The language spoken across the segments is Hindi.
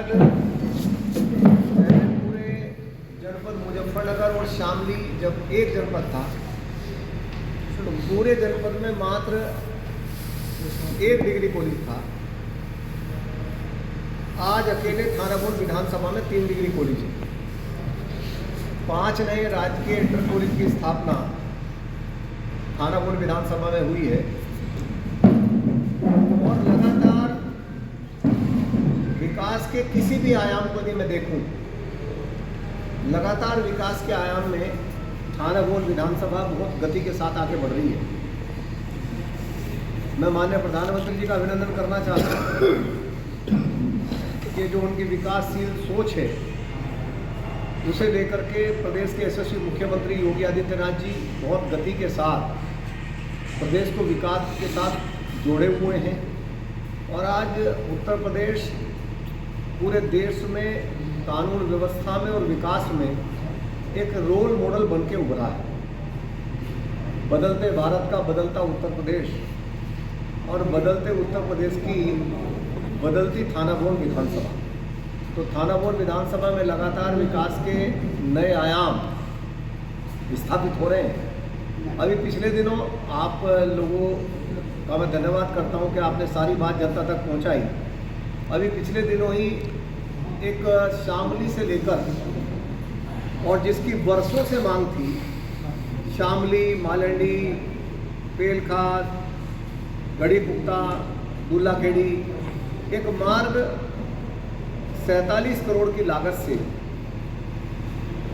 शायद पहले पूरे जनपद मुजफ्फरनगर और शामली जब एक जनपद था तो पूरे जनपद में मात्र 1 डिग्री कॉलेज था। आज अकेले थानापुर विधानसभा में 3 डिग्री कॉलेज है। 5 नए राजकीय इंटर कॉलेज की स्थापना थानापुर विधानसभा में हुई है और लगातार विकास के किसी भी आयाम को यदि मैं देखूं, लगातार विकास के आयाम में थानापुर विधानसभा बहुत गति के साथ आगे बढ़ रही है। मैं माननीय प्रधानमंत्री जी का अभिनंदन करना चाहता हूँ कि जो उनकी विकासशील सोच है उसे लेकर के प्रदेश के यशस्वी मुख्यमंत्री योगी आदित्यनाथ जी बहुत गति के साथ प्रदेश को विकास के साथ जोड़े हुए हैं और आज उत्तर प्रदेश पूरे देश में कानून व्यवस्था में और विकास में एक रोल मॉडल बन के उभरा है। बदलते भारत का बदलता उत्तर प्रदेश और बदलते उत्तर प्रदेश की बदलती थानापुर विधानसभा। तो थानापुर विधानसभा में लगातार विकास के नए आयाम स्थापित हो रहे हैं। अभी पिछले दिनों आप लोगों का मैं धन्यवाद करता हूं कि आपने सारी बात जनता तक पहुंचाई। अभी पिछले दिनों ही एक शामली से लेकर और जिसकी वर्षों से मांग थी, शामली, मालंडी, पेलखात, गढ़ीपुख्ता, दुल्लाखेड़ी, एक मार्ग 47 करोड़ की लागत से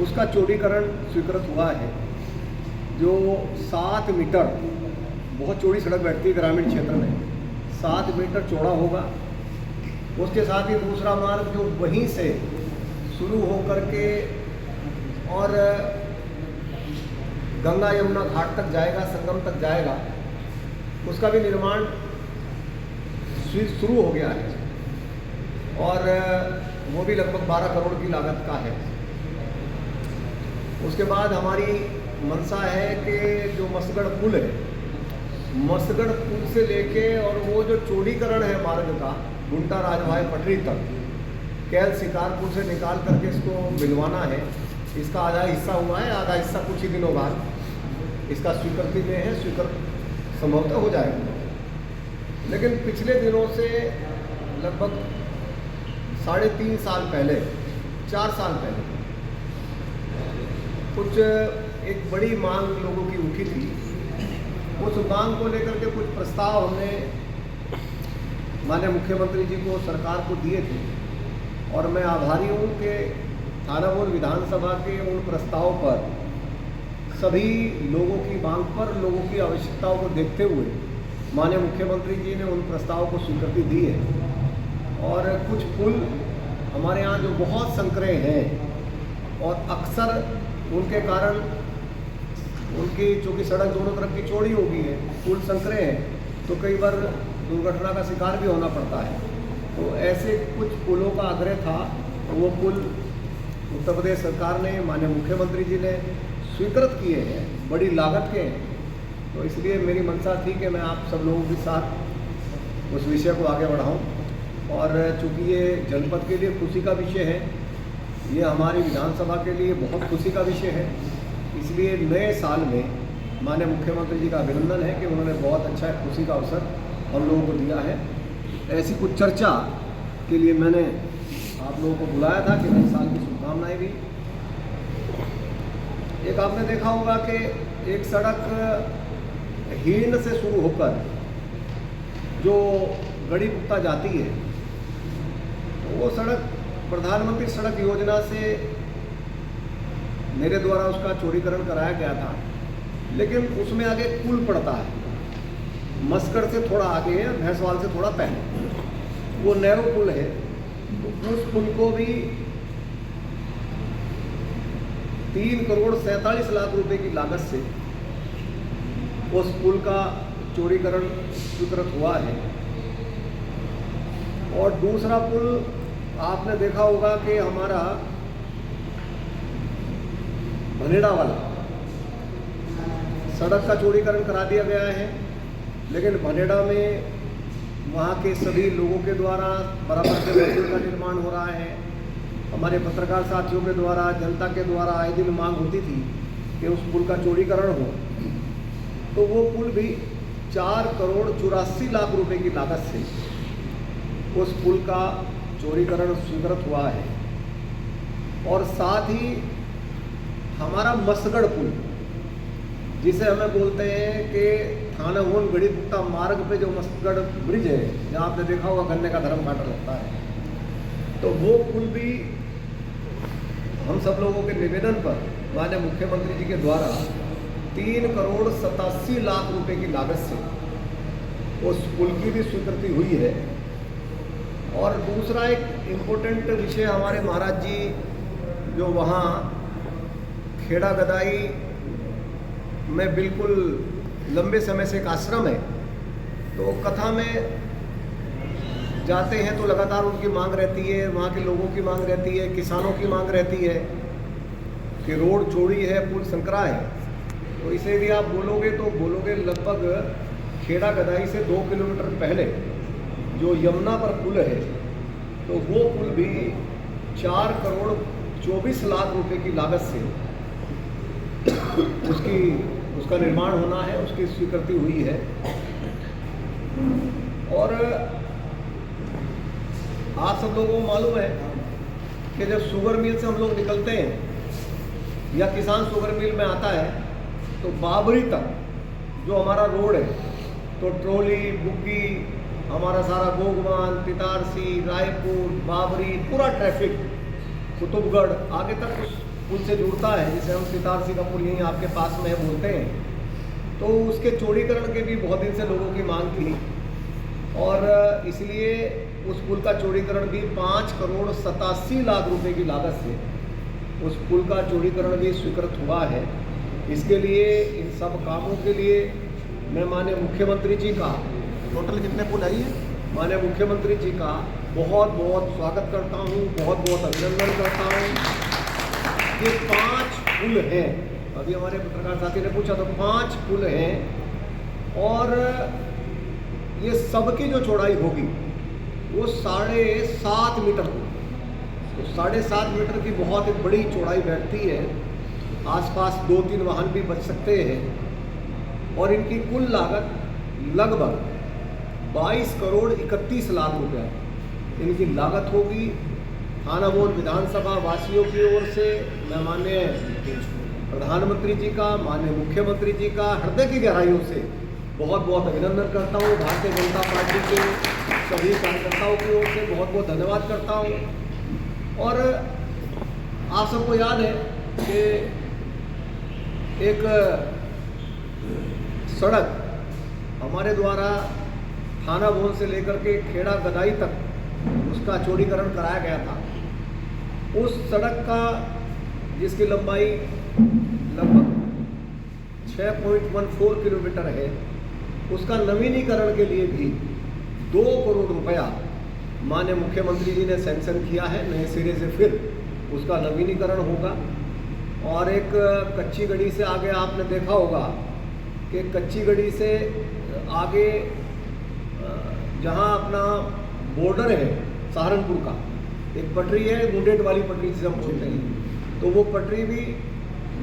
उसका चौड़ीकरण स्वीकृत हुआ है, जो 7 मीटर, बहुत चौड़ी सड़क बैठती है ग्रामीण क्षेत्र में, 7 मीटर चौड़ा होगा। उसके साथ ही दूसरा मार्ग जो वहीं से शुरू होकर के और गंगा यमुना घाट तक जाएगा, संगम तक जाएगा, उसका भी निर्माण शुरू हो गया है और वो भी लगभग 12 करोड़ की लागत का है। उसके बाद हमारी मंशा है कि जो मसगढ़ पुल है, मसगढ़ पुल से लेके और वो जो चौड़ीकरण है मार्ग का गुंटा राजभाई पटरी तक, कैल शिकारपुर से निकाल करके इसको मिलवाना है। इसका आधा हिस्सा हुआ है, आधा हिस्सा कुछ ही दिनों बाद इसका स्वीकृति में है, स्वीकृत संभवतः हो जाएगा। लेकिन पिछले दिनों से लगभग 3.5 साल पहले, 4 साल पहले कुछ एक बड़ी मांग लोगों की उठी थी। उस मांग को लेकर के कुछ प्रस्ताव हमने माननीय मुख्यमंत्री जी को, सरकार को दिए थे और मैं आभारी हूँ कि थानापुर विधानसभा के उन प्रस्तावों पर, सभी लोगों की मांग पर, लोगों की आवश्यकताओं को देखते हुए माननीय मुख्यमंत्री जी ने उन प्रस्तावों को स्वीकृति दी है। और कुछ पुल हमारे यहाँ जो बहुत संकरे हैं और अक्सर उनके कारण उनकी चूँकि सड़क दोनों तरफ की चौड़ी हो गई है, पुल संकरे हैं, तो कई बार दुर्घटना का शिकार भी होना पड़ता है। तो ऐसे कुछ पुलों का आग्रह था, तो वो पुल उत्तर प्रदेश सरकार ने, माननीय मुख्यमंत्री जी ने स्वीकृत किए हैं, बड़ी लागत के हैं। तो इसलिए मेरी मंशा थी कि मैं आप सब लोगों के साथ उस विषय को आगे बढ़ाऊं। और चूँकि ये जनपद के लिए खुशी का विषय है, ये हमारी विधानसभा के लिए बहुत खुशी का विषय है, इसलिए नए साल में माननीय मुख्यमंत्री जी का अभिनंदन है कि उन्होंने बहुत अच्छा खुशी का अवसर हम लोगों को दिया है। ऐसी कुछ चर्चा के लिए मैंने आप लोगों को बुलाया था कि नए साल की शुभकामनाएं भी। एक आपने देखा होगा कि एक सड़क हीर्ण से शुरू होकर जो गढ़ीपुख्ता जाती है, तो वो सड़क प्रधानमंत्री सड़क योजना से मेरे द्वारा उसका चौड़ीकरण कराया गया था, लेकिन उसमें आगे पुल पड़ता है, मस्कड़ से थोड़ा आगे है, भैंसवाल से थोड़ा पहले, वो नैरो पुल है। तो उस पुल को भी 3 करोड़ 47 लाख रुपए की लागत से उस पुल का चौड़ीकरण स्वीकृत हुआ है। और दूसरा पुल आपने देखा होगा कि हमारा भनेड़ा वाला सड़क का चौड़ीकरण करा दिया गया है, लेकिन भनेड़ा में वहाँ के सभी लोगों के द्वारा बराबर से पुल का निर्माण हो रहा है। हमारे पत्रकार साथियों के द्वारा, जनता के द्वारा आए दिन मांग होती थी कि उस पुल का चौड़ीकरण हो, तो वो पुल भी 4,84,00,000 रुपए की लागत से उस पुल का चौड़ीकरण स्वीकृत हुआ है। और साथ ही हमारा मसगढ़ पुल, जिसे हमें बोलते हैं कि थानावन गढ़ीपुट्टा मार्ग पे जो मसगढ़ ब्रिज है, जहाँ आपने देखा होगा गन्ने का धर्म कांटा लगता है, तो वो पुल भी हम सब लोगों के निवेदन पर माननीय मुख्यमंत्री जी के द्वारा 3,87,00,000 रुपए की लागत से उस पुल की भी स्वीकृति हुई है। और दूसरा एक इम्पोर्टेंट विषय, हमारे महाराज जी जो वहाँ खेड़ा गदाई में बिल्कुल लंबे समय से एक आश्रम है, तो कथा में जाते हैं तो लगातार उनकी मांग रहती है, वहाँ के लोगों की मांग रहती है, किसानों की मांग रहती है कि रोड चौड़ी है, पुल संकरा है। तो इसे भी आप बोलोगे लगभग खेड़ा गदाई से 2 किलोमीटर पहले जो यमुना पर पुल है, तो वो पुल भी 4,24,00,000 रुपए की लागत से उसका निर्माण होना है, उसकी स्वीकृति हुई है। और आप सब लोगों को मालूम है कि जब शुगर मिल से हम लोग निकलते हैं या किसान शुगर मिल में आता है, तो बाबरी तक जो हमारा रोड है, तो ट्रॉली, बुग्गी, हमारा सारा गोगवान, तितारसी, रायपुर, बाबरी, पूरा ट्रैफिक कुतुबगढ़ आगे तक उस पुल से जुड़ता है, जिसे हम तितारसी का पुल यहीं आपके पास में बोलते हैं। तो उसके चौड़ीकरण के भी बहुत दिन से लोगों की मांग थी, और इसलिए उस पुल का चौड़ीकरण भी 5,87,00,000 रुपए की लागत से उस पुल का चौड़ीकरण भी स्वीकृत हुआ है। इसके लिए, इन सब कामों के लिए मैं माननीय मुख्यमंत्री जी का, टोटल कितने पुल आई है, माननीय मुख्यमंत्री जी का बहुत बहुत स्वागत करता हूँ, बहुत बहुत अभिनंदन करता हूँ। ये 5 पुल हैं, अभी हमारे पत्रकार साथी ने पूछा तो 5 पुल हैं, और ये सबकी जो चौड़ाई होगी वो 7.5 मीटर होगी। तो 7.5 मीटर की बहुत एक बड़ी चौड़ाई बैठती है, आसपास 2-3 वाहन भी बच सकते हैं। और इनकी कुल लागत लगभग 22,31,00,000 रुपया इनकी लागत होगी। थानावन विधानसभा वासियों की ओर से मैं माननीय प्रधानमंत्री जी का, माननीय मुख्यमंत्री जी का हृदय की गहराइयों से बहुत बहुत अभिनंदन करता हूँ। भारतीय जनता पार्टी के सभी कार्यकर्ताओं की ओर से बहुत बहुत धन्यवाद करता हूँ। और आप सबको याद है कि एक सड़क हमारे द्वारा थाना भवन से लेकर के खेड़ा गदाई तक उसका चौड़ीकरण कराया गया था। उस सड़क का, जिसकी लंबाई लगभग 6.14 किलोमीटर है, उसका नवीनीकरण के लिए भी 2 करोड़ रुपया माननीय मुख्यमंत्री जी ने सैंक्शन किया है। नए सिरे से फिर उसका नवीनीकरण होगा। और एक कच्ची गढ़ी से आगे आपने देखा होगा कि कच्ची गढ़ी से आगे जहां अपना बॉर्डर है सहारनपुर का, एक पटरी है, मुंडेट वाली पटरी जिसे हम बोलते हैं, तो वो पटरी भी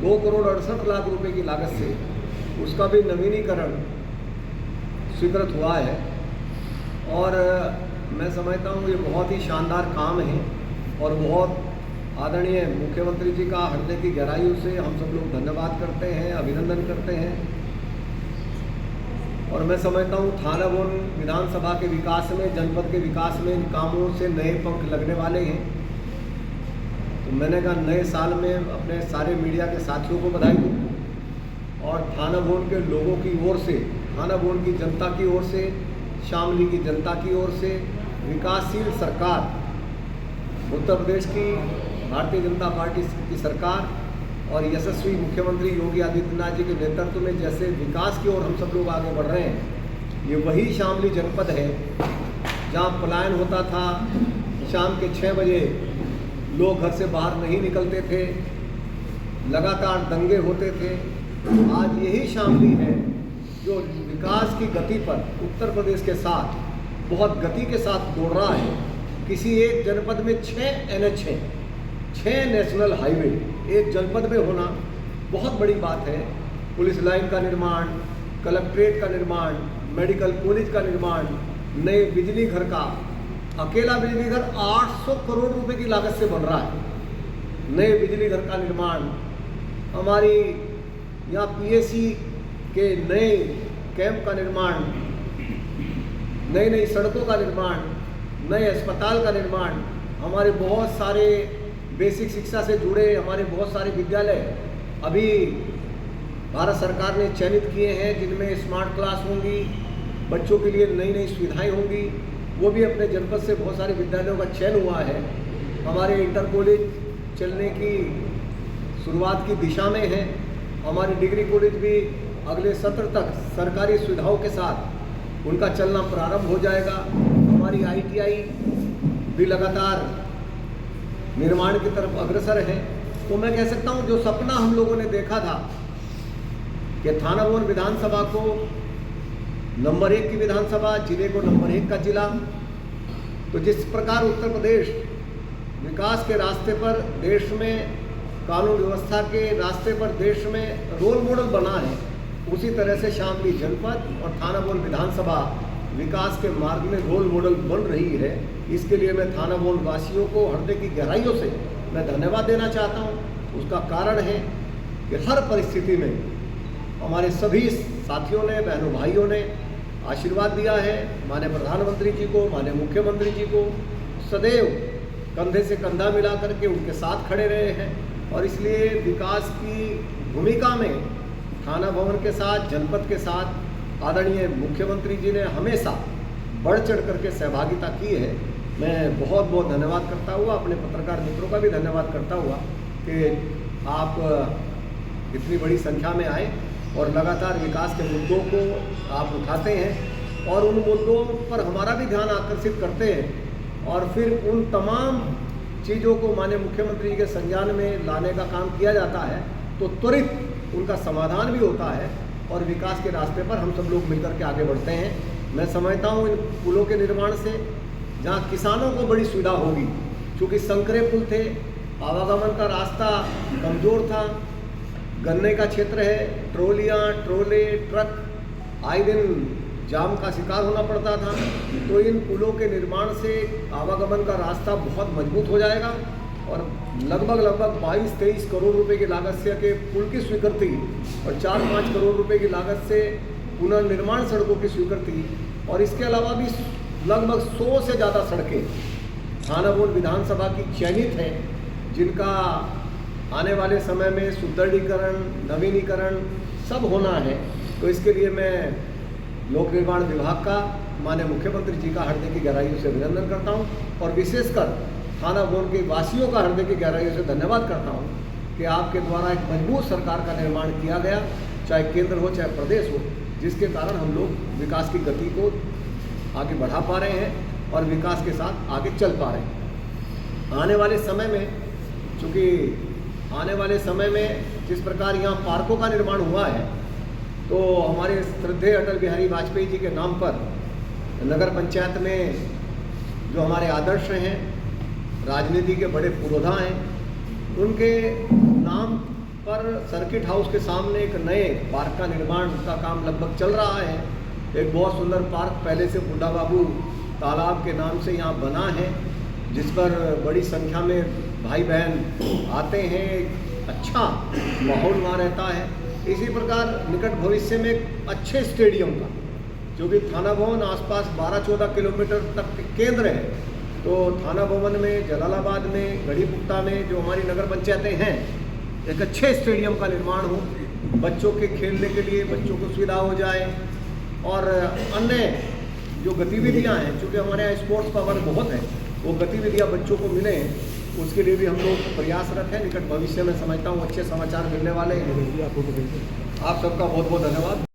2,68,00,000 रुपए की लागत से उसका भी नवीनीकरण स्वीकृत हुआ है। और मैं समझता हूँ ये बहुत ही शानदार काम है, और बहुत आदरणीय मुख्यमंत्री जी का हृदय की गहराइयों से हम सब लोग धन्यवाद करते हैं, अभिनंदन करते हैं। और मैं समझता हूँ थाना भवन विधानसभा के विकास में, जनपद के विकास में इन कामों से नए पंख लगने वाले हैं। तो मैंने कहा नए साल में अपने सारे मीडिया के साथियों को बधाई दूँ, और थाना भवन के लोगों की ओर से, थाना भवन की जनता की ओर से, शामली की जनता की ओर से, विकासशील सरकार, उत्तर प्रदेश की भारतीय जनता पार्टी की सरकार और यशस्वी मुख्यमंत्री योगी आदित्यनाथ जी के नेतृत्व में जैसे विकास की ओर हम सब लोग आगे बढ़ रहे हैं, ये वही शामली जनपद है जहाँ पलायन होता था, शाम के 6 बजे लोग घर से बाहर नहीं निकलते थे, लगातार दंगे होते थे। आज यही शामली है जो विकास की गति पर उत्तर प्रदेश के साथ बहुत गति के साथ दौड़ रहा है। किसी एक जनपद में 6 NH हैं, 6 नेशनल हाईवे एक जनपद में होना बहुत बड़ी बात है। पुलिस लाइन का निर्माण, कलेक्ट्रेट का निर्माण, मेडिकल कॉलेज का निर्माण, नए बिजली घर का, अकेला बिजली घर 800 करोड़ रुपए की लागत से बन रहा है। नए बिजली घर का निर्माण, हमारी यहाँ PSC के नए कैंप का निर्माण, नई नई सड़कों का निर्माण, नए अस्पताल का निर्माण, हमारे बहुत सारे बेसिक शिक्षा से जुड़े हमारे बहुत सारे विद्यालय अभी भारत सरकार ने चयनित किए हैं, जिनमें स्मार्ट क्लास होंगी, बच्चों के लिए नई नई सुविधाएं होंगी। वो भी अपने जनपद से बहुत सारे विद्यालयों का चयन हुआ है। हमारे इंटर कॉलेज चलने की शुरुआत की दिशा में है। हमारे डिग्री कॉलेज भी अगले सत्र तक सरकारी सुविधाओं के साथ उनका चलना प्रारंभ हो जाएगा। हमारी ITI भी लगातार निर्माण की तरफ अग्रसर है। तो मैं कह सकता हूँ जो सपना हम लोगों ने देखा था कि थाना भवन विधानसभा को नंबर 1 की विधानसभा, जिले को नंबर 1 का जिला, तो जिस प्रकार उत्तर प्रदेश विकास के रास्ते पर देश में, कानून व्यवस्था के रास्ते पर देश में रोल मॉडल बना है, उसी तरह से शामली जनपद और थाना भवन विधानसभा विकास के मार्ग में रोल मॉडल बन रही है। इसके लिए मैं थाना भवन वासियों को हृदय की गहराइयों से मैं धन्यवाद देना चाहता हूँ। उसका कारण है कि हर परिस्थिति में हमारे सभी साथियों ने, बहनों भाइयों ने आशीर्वाद दिया है। माननीय प्रधानमंत्री जी को, माननीय मुख्यमंत्री जी को सदैव कंधे से कंधा मिला करके उनके साथ खड़े रहे हैं। और इसलिए विकास की भूमिका में थाना भवन के साथ, जनपद के साथ आदरणीय मुख्यमंत्री जी ने हमेशा बढ़ चढ़ करके सहभागिता की है। मैं बहुत बहुत धन्यवाद करता हुआ, अपने पत्रकार मित्रों का भी धन्यवाद करता हुआ कि आप इतनी बड़ी संख्या में आए और लगातार विकास के मुद्दों को आप उठाते हैं और उन मुद्दों पर हमारा भी ध्यान आकर्षित करते हैं और फिर उन तमाम चीज़ों को माननीय मुख्यमंत्री जी के संज्ञान में लाने का काम किया जाता है, तो त्वरित उनका समाधान भी होता है और विकास के रास्ते पर हम सब लोग मिलकर के आगे बढ़ते हैं। मैं समझता हूँ इन पुलों के निर्माण से जहाँ किसानों को बड़ी सुविधा होगी, क्योंकि संकरे पुल थे, आवागमन का रास्ता कमज़ोर था, गन्ने का क्षेत्र है, ट्रोलियाँ, ट्रोले, ट्रक आए दिन जाम का शिकार होना पड़ता था। तो इन पुलों के निर्माण से आवागमन का रास्ता बहुत मजबूत हो जाएगा और लगभग 22-23 करोड़ रुपए की लागत से के पुल की स्वीकृति और 4-5 करोड़ रुपए की लागत से पुनर्निर्माण सड़कों की स्वीकृति और इसके अलावा भी लगभग 100 से ज़्यादा सड़कें थाना भवन विधानसभा की चयनित हैं, जिनका आने वाले समय में सुदृढ़ीकरण, नवीनीकरण सब होना है। तो इसके लिए मैं लोक निर्माण विभाग का, माननीय मुख्यमंत्री जी का हृदय की गहराइयों से अभिनंदन करता हूं और विशेषकर थाना भवन के वासियों का हृदय की गहराइयों से धन्यवाद करता हूं कि आपके द्वारा एक मजबूत सरकार का निर्माण किया गया, चाहे केंद्र हो चाहे प्रदेश हो, जिसके कारण हम लोग विकास की गति को आगे बढ़ा पा रहे हैं और विकास के साथ आगे चल पा रहे हैं। आने वाले समय में, चूँकि आने वाले समय में जिस प्रकार यहाँ पार्कों का निर्माण हुआ है, तो हमारे श्रद्धेय अटल बिहारी वाजपेयी जी के नाम पर नगर पंचायत में जो हमारे आदर्श हैं, राजनीति के बड़े पुरोधा हैं, उनके नाम पर सर्किट हाउस के सामने एक नए पार्क का निर्माण का काम लगभग चल रहा है। एक बहुत सुंदर पार्क पहले से बुड्ढा बाबू तालाब के नाम से यहाँ बना है, जिस पर बड़ी संख्या में भाई बहन आते हैं, अच्छा माहौल वहाँ रहता है। इसी प्रकार निकट भविष्य में एक अच्छे स्टेडियम का, जो कि थाना भवन आसपास 12-14 किलोमीटर तक के केंद्र है, तो थाना भवन में, जलालाबाद में, गढ़ीपुट्टा में जो हमारी नगर पंचायतें हैं, एक अच्छे स्टेडियम का निर्माण हो, बच्चों के खेलने के लिए बच्चों को सुविधा हो जाए और अन्य जो गतिविधियां हैं, चूँकि हमारे यहाँ स्पोर्ट्स का वर्ग बहुत है, वो गतिविधियां बच्चों को मिले, उसके लिए भी हम लोग प्रयासरत हैं। निकट भविष्य में समझता हूँ अच्छे समाचार मिलने वाले हैं। आप सबका बहुत बहुत धन्यवाद।